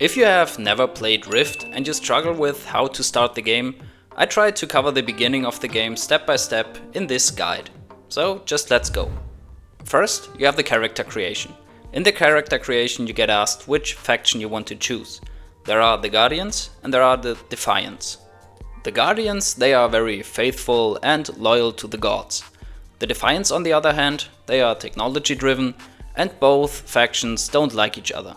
If you have never played Rift and you struggle with how to start the game, I tried to cover the beginning of the game step by step in this guide. So just let's go. First, you have the character creation. In the character creation you get asked which faction you want to choose. There are the Guardians and there are the Defiants. The Guardians, they are very faithful and loyal to the gods. The Defiants on the other hand, they are technology driven and both factions don't like each other.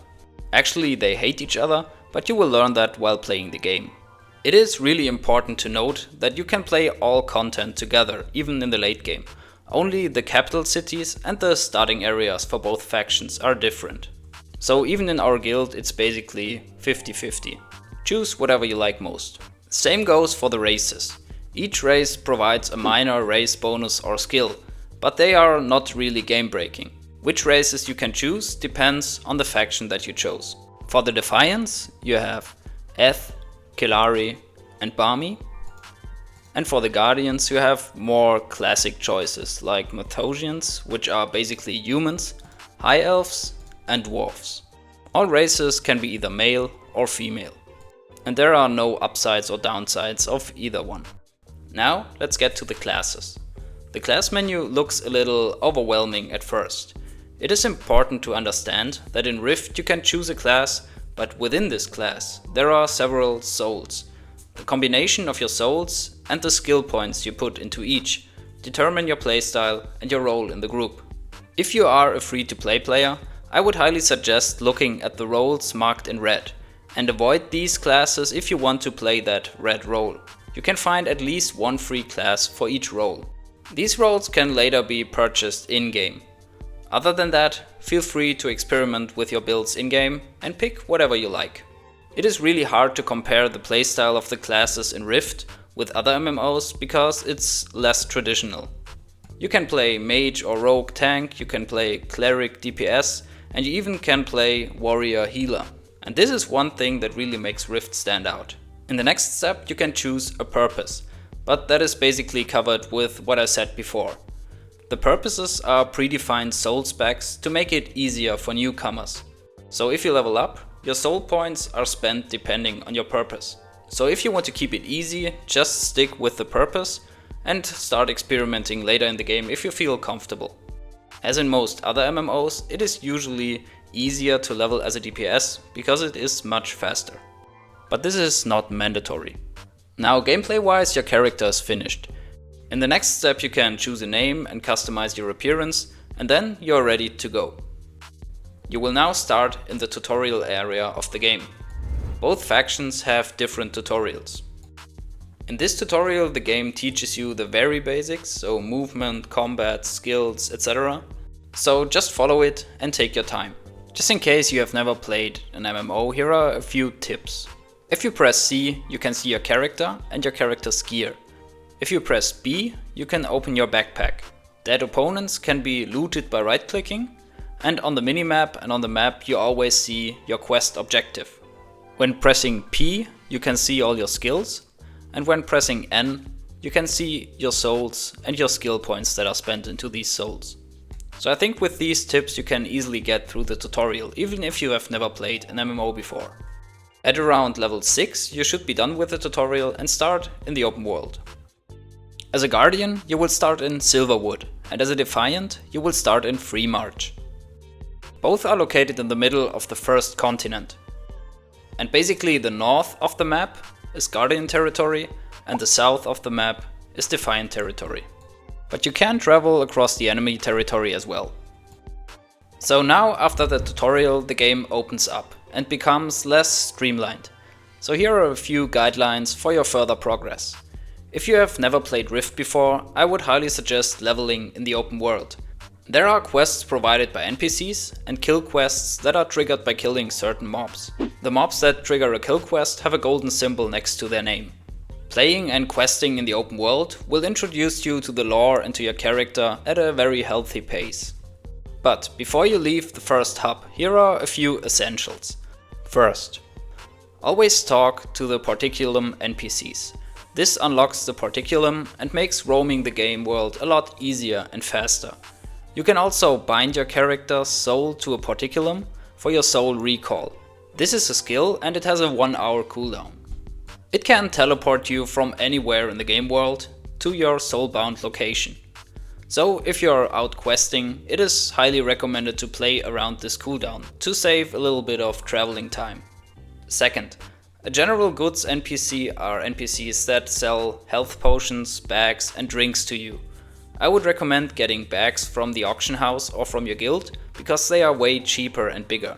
Actually, they hate each other, but you will learn that while playing the game. It is really important to note that you can play all content together, even in the late game. Only the capital cities and the starting areas for both factions are different. So even in our guild it's basically 50-50. Choose whatever you like most. Same goes for the races. Each race provides a minor race bonus or skill, but they are not really game breaking. Which races you can choose depends on the faction that you chose. For the Defiants you have Eth, Telara and Barmy. And for the Guardians you have more classic choices like Mythosians, which are basically humans, High Elves and Dwarves. All races can be either male or female. And there are no upsides or downsides of either one. Now let's get to the classes. The class menu looks a little overwhelming at first. It is important to understand that in Rift you can choose a class, but within this class there are several souls. The combination of your souls and the skill points you put into each determine your playstyle and your role in the group. If you are a free-to-play player, I would highly suggest looking at the roles marked in red and avoid these classes if you want to play that red role. You can find at least one free class for each role. These roles can later be purchased in-game. Other than that, feel free to experiment with your builds in-game and pick whatever you like. It is really hard to compare the playstyle of the classes in Rift with other MMOs because it's less traditional. You can play mage or rogue tank, you can play cleric DPS, and you even can play warrior healer. And this is one thing that really makes Rift stand out. In the next step you can choose a purpose, but that is basically covered with what I said before. The purposes are predefined soul specs to make it easier for newcomers. So if you level up, your soul points are spent depending on your purpose. So if you want to keep it easy, just stick with the purpose and start experimenting later in the game if you feel comfortable. As in most other MMOs, it is usually easier to level as a DPS because it is much faster. But this is not mandatory. Now gameplay wise your character is finished. In the next step you can choose a name and customize your appearance, and then you're ready to go. You will now start in the tutorial area of the game. Both factions have different tutorials. In this tutorial the game teaches you the very basics, so movement, combat, skills, etc. So just follow it and take your time. Just in case you have never played an MMO, here are a few tips. If you press C, you can see your character and your character's gear. If you press B, you can open your backpack. Dead opponents can be looted by right-clicking, and on the minimap and on the map you always see your quest objective. When pressing P, you can see all your skills, and when pressing N, you can see your souls and your skill points that are spent into these souls. So I think with these tips you can easily get through the tutorial, even if you have never played an MMO before. At around level 6 you should be done with the tutorial and start in the open world. As a Guardian you will start in Silverwood, and as a Defiant you will start in Freemarch. Both are located in the middle of the first continent. And basically the north of the map is Guardian territory and the south of the map is Defiant territory. But you can travel across the enemy territory as well. So now after the tutorial the game opens up and becomes less streamlined. So here are a few guidelines for your further progress. If you have never played Rift before, I would highly suggest leveling in the open world. There are quests provided by NPCs and kill quests that are triggered by killing certain mobs. The mobs that trigger a kill quest have a golden symbol next to their name. Playing and questing in the open world will introduce you to the lore and to your character at a very healthy pace. But before you leave the first hub, here are a few essentials. First, always talk to the Particulum NPCs. This unlocks the Particulum and makes roaming the game world a lot easier and faster. You can also bind your character's soul to a Particulum for your soul recall. This is a skill and it has a 1 hour cooldown. It can teleport you from anywhere in the game world to your soulbound location. So if you're out questing, it is highly recommended to play around this cooldown to save a little bit of traveling time. Second, a general goods NPC are NPCs that sell health potions, bags and drinks to you. I would recommend getting bags from the auction house or from your guild because they are way cheaper and bigger.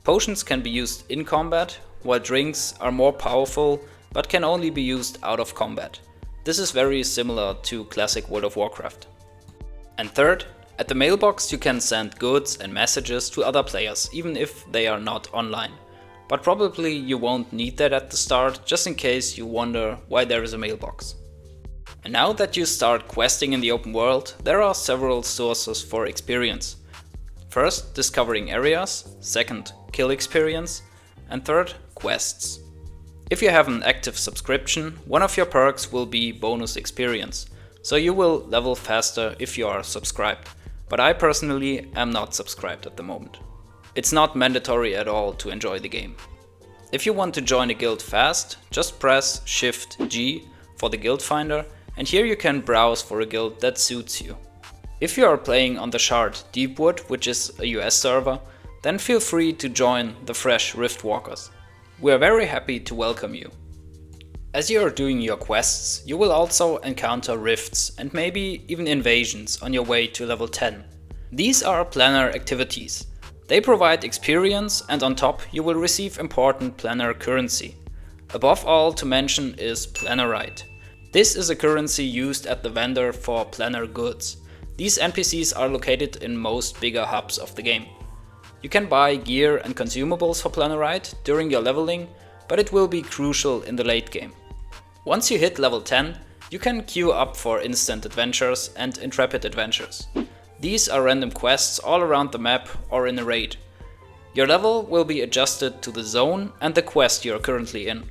Potions can be used in combat, while drinks are more powerful but can only be used out of combat. This is very similar to classic World of Warcraft. And third, at the mailbox you can send goods and messages to other players even if they are not online. But probably you won't need that at the start, just in case you wonder why there is a mailbox. And now that you start questing in the open world, there are several sources for experience. First, discovering areas, second, kill experience, and third, quests. If you have an active subscription, one of your perks will be bonus experience, so you will level faster if you are subscribed, but I personally am not subscribed at the moment. It's not mandatory at all to enjoy the game. If you want to join a guild fast, just press Shift-G for the guild finder and here you can browse for a guild that suits you. If you are playing on the shard Deepwood, which is a US server, then feel free to join the fresh Rift Walkers. We are very happy to welcome you. As you are doing your quests, you will also encounter rifts and maybe even invasions on your way to level 10. These are planner activities. They provide experience and on top you will receive important planner currency. Above all to mention is Plannerite. This is a currency used at the vendor for planner goods. These NPCs are located in most bigger hubs of the game. You can buy gear and consumables for Plannerite during your leveling, but it will be crucial in the late game. Once you hit level 10, you can queue up for instant adventures and intrepid adventures. These are random quests all around the map or in a raid. Your level will be adjusted to the zone and the quest you are currently in.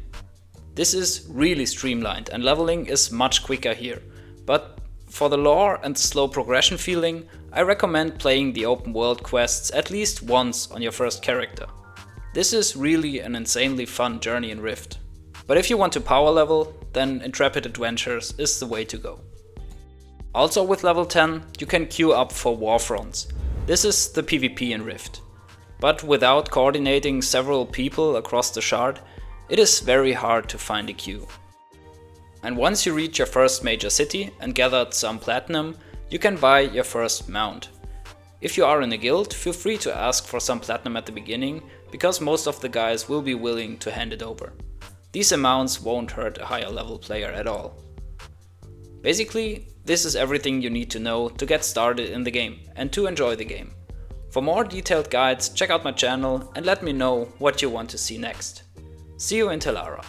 This is really streamlined and leveling is much quicker here, but for the lore and slow progression feeling, I recommend playing the open world quests at least once on your first character. This is really an insanely fun journey in Rift. But if you want to power level, then Intrepid Adventures is the way to go. Also with level 10, you can queue up for Warfronts. This is the PvP in Rift. But without coordinating several people across the shard, it is very hard to find a queue. And once you reach your first major city and gathered some platinum, you can buy your first mount. If you are in a guild, feel free to ask for some platinum at the beginning, because most of the guys will be willing to hand it over. These amounts won't hurt a higher level player at all. Basically, this is everything you need to know to get started in the game and to enjoy the game. For more detailed guides, check out my channel and let me know what you want to see next. See you in Telara.